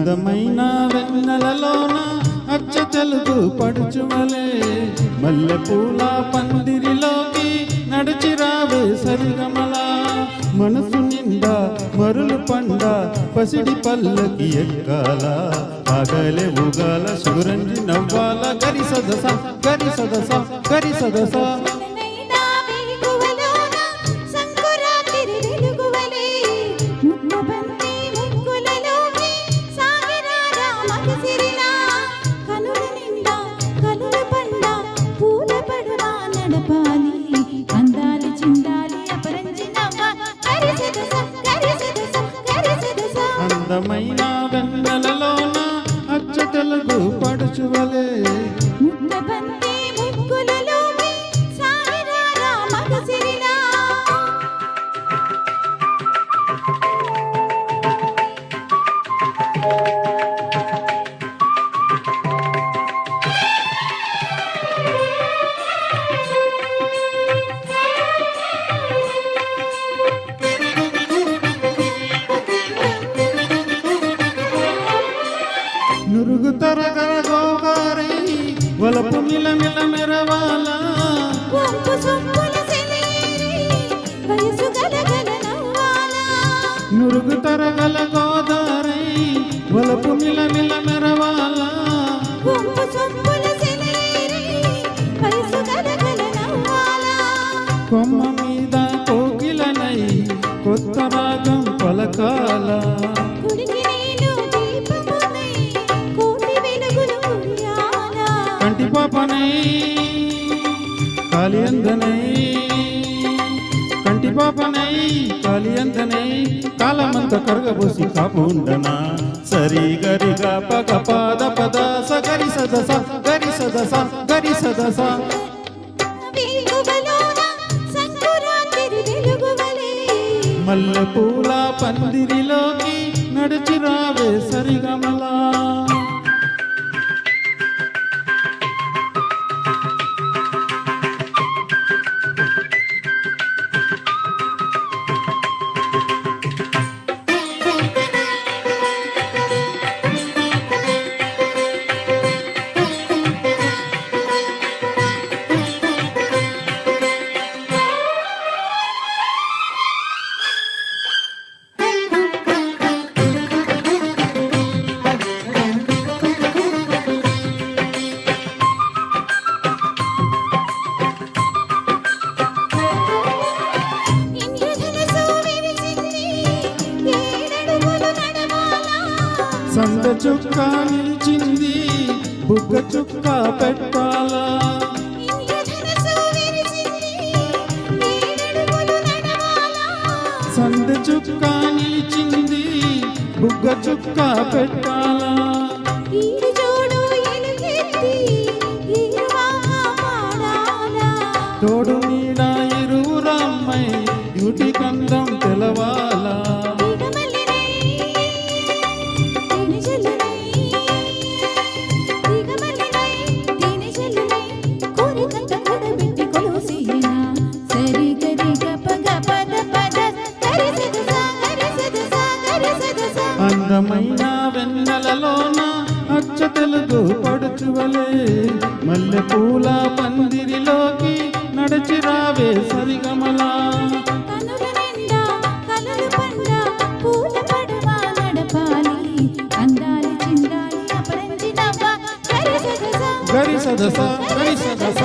అందమైన వెన్నెలలోన అచ్చ తెలుగు పడుచువలే మల్లె పూల పందిరిలోకి నడిచిరావే సరిగమలా మనసు నిండా మరులు పండ పసిడి పల్లకి ఎక్కాల ఆగలే ఊగాల సురంజి నవ్వాల గరి సదస గరి సదస గరి సదస అందమైన వెన్నెలలోన అచ్చ తెలుగు పడుచువలే నురుగు తరగర గోగారై వలపు మిలమిల మెరవాల నురుగు తరగల గోదారై వలపు మిలమిల మెరవాల కొమ్మ మీద కోకిలనై కొత్త రాగం పలకాల కంటి పాపనై కాలియందనై కంటి పాపనై కాలియందనై కాలమంత కరగబోసి కాపుండనా సరి గరిగా పగ పాద పద సగరి సదస గరి సదస గరి సదస మల్లె పూల పందిరిలోకి నడిచిరావే సరిగమలా సంద చుక్క నిలిచింది బుగ్గ చుక్క పెట్టాలా సంద చుక్క నిలిచింది బుగ్గ చుక్క పెట్టాలా తోడు నీడ ఇరువురమ్మై యుటి కందం తెలవాలా అందమైన వెన్నెలలోన అచ్చ తెలుగు పడుచువలే మల్లె పూల పందిరిలోకి నడిచిరావే సరిగమలా గరి సదస గరి సదస